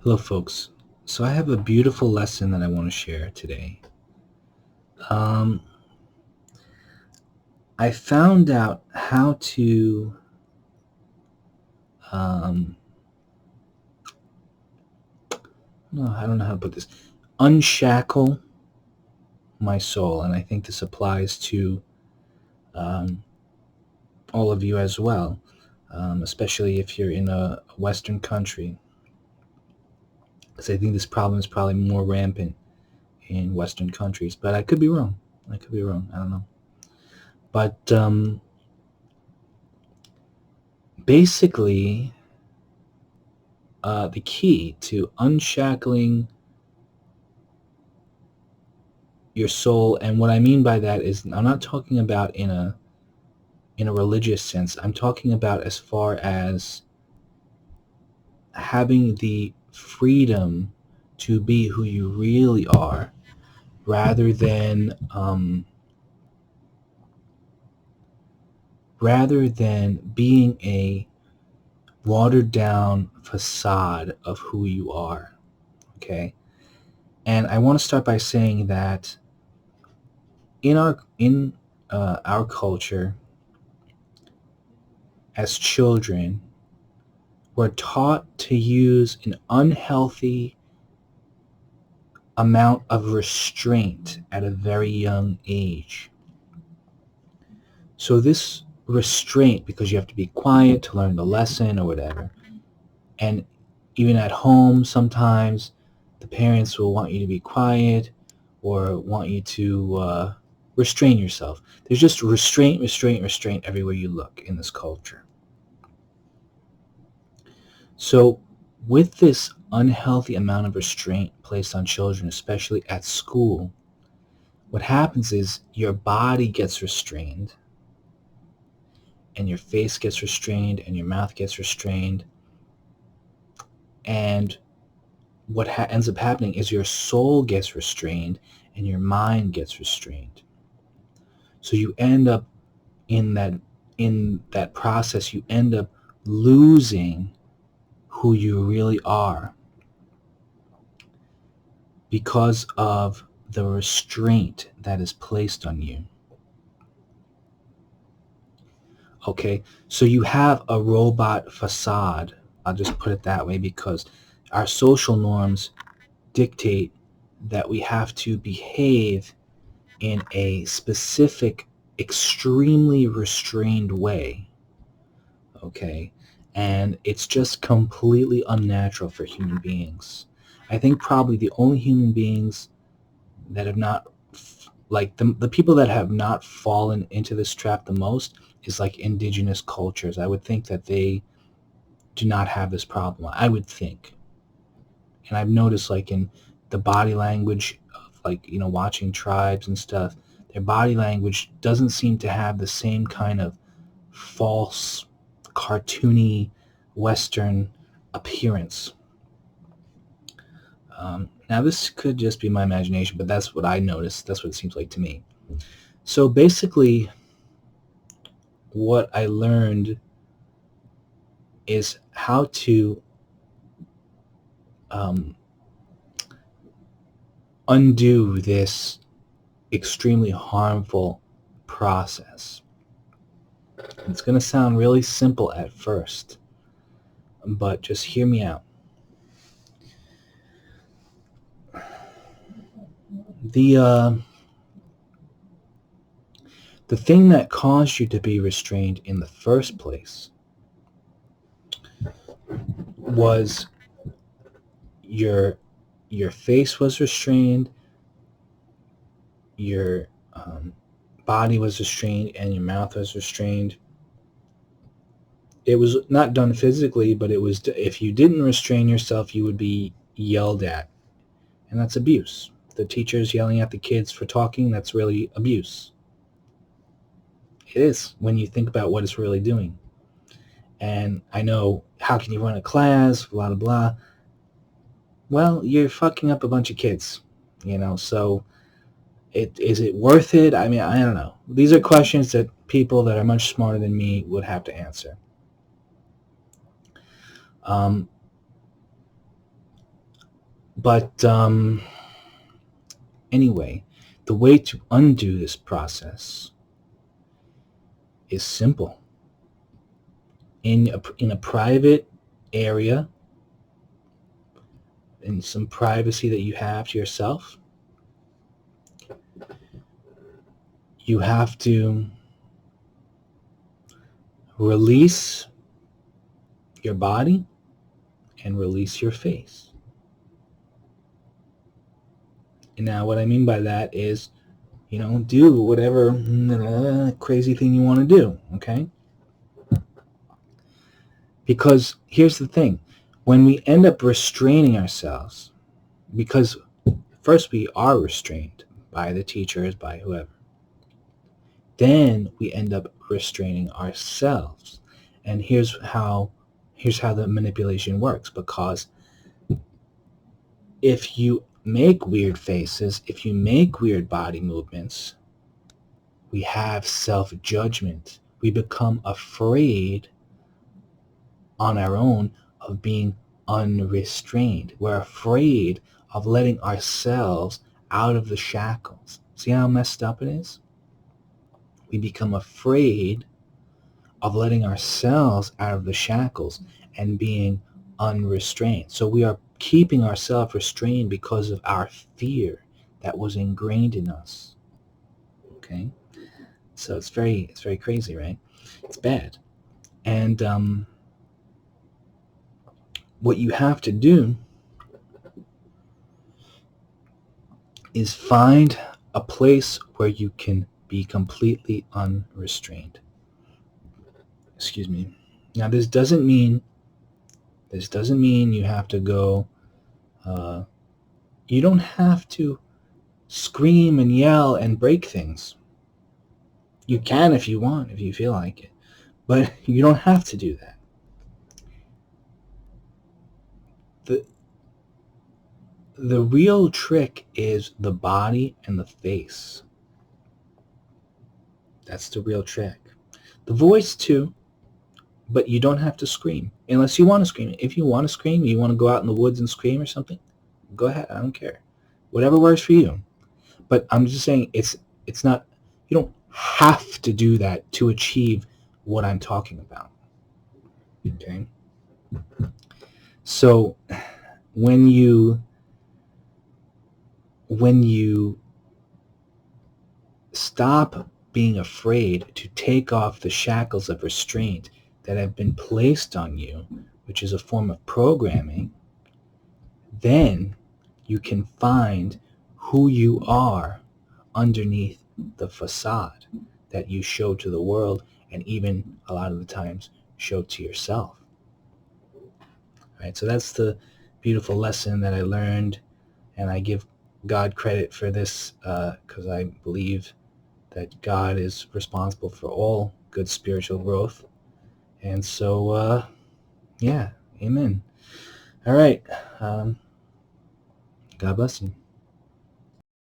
Hello, folks. So I have a beautiful lesson that I want to share today. Um, I found out how to um, no, I don't know how to put this. Unshackle my soul, and I think this applies to um, all of you as well, especially if you're in a Western country, because I think this problem is probably more rampant in Western countries. But I could be wrong. I could be wrong. I don't know. But basically, the key to unshackling your soul, and what I mean by that is I'm not talking about in a religious sense. I'm talking about as far as having the freedom to be who you really are, rather than being a watered down facade of who you are. Okay, and I want to start by saying that in our culture, as children, we're taught to use an unhealthy amount of restraint at a very young age. So this restraint, because you have to be quiet to learn the lesson or whatever, and even at home sometimes the parents will want you to be quiet or want you to restrain yourself. There's just restraint, restraint, restraint everywhere you look in this culture. So, with this unhealthy amount of restraint placed on children, especially at school, what happens is your body gets restrained, and your face gets restrained, and your mouth gets restrained. And what ends up happening is your soul gets restrained, and your mind gets restrained. So you end up in that process, you end up losing who you really are because of the restraint that is placed on you. Okay, so you have a robot facade. I'll just put it that way because our social norms dictate that we have to behave in a specific, extremely restrained way. Okay, and it's just completely unnatural for human beings. I think probably the only human beings that have not, like the people that have not fallen into this trap the most is like indigenous cultures. I would think that they do not have this problem. I would think. And I've noticed like in the body language of, like, watching tribes and stuff, their body language doesn't seem to have the same kind of false, cartoony Western appearance. Now, this could just be my imagination, but that's what I noticed. That's what it seems like to me. So basically, what I learned is how to um, undo this extremely harmful process. It's going to sound really simple at first, but just hear me out. The the thing that caused you to be restrained in the first place was your face was restrained, your body was restrained, and your mouth was restrained. It was not done physically, but it was. If you didn't restrain yourself, you would be yelled at, and that's abuse. The teachers yelling at the kids for talking, that's really abuse. It is, when you think about what it's really doing. And I know, how can you run a class, blah, blah, blah. Well, you're fucking up a bunch of kids, so is it worth it? I mean, I don't know. These are questions that people that are much smarter than me would have to answer. Um, But anyway, the way to undo this process is simple. In a private area, in some privacy that you have to yourself, you have to release your body and release your face. And now what I mean by that is, do whatever crazy thing you want to do, okay? Because here's the thing. When we end up restraining ourselves, because first we are restrained by the teachers, by whoever, then we end up restraining ourselves. And here's how the manipulation works. Because if you make weird faces, if you make weird body movements, we have self-judgment. We become afraid on our own of being unrestrained. We're afraid of letting ourselves out of the shackles. See how messed up it is? We become afraid of letting ourselves out of the shackles and being unrestrained. So we are keeping ourselves restrained because of our fear that was ingrained in us. Okay? So it's very crazy, right? It's bad. And what you have to do is find a place where you can be completely unrestrained. Excuse me. Now this doesn't mean you have to go, you don't have to scream and yell and break things. You can if you want, if you feel like it, but you don't have to do that. The real trick is the body and the face. That's the real trick. The voice too, but you don't have to scream unless you want to scream. If you want to scream, you want to go out in the woods and scream or something, go ahead. I don't care. Whatever works for you. But I'm just saying it's not, you don't have to do that to achieve what I'm talking about. Okay? So when you stop being afraid to take off the shackles of restraint that have been placed on you, which is a form of programming, then you can find who you are underneath the facade that you show to the world, and even a lot of the times show to yourself. All right, so that's the beautiful lesson that I learned, and I give God credit for this because I believe that God is responsible for all good spiritual growth. And so, yeah, amen. All right. God bless you.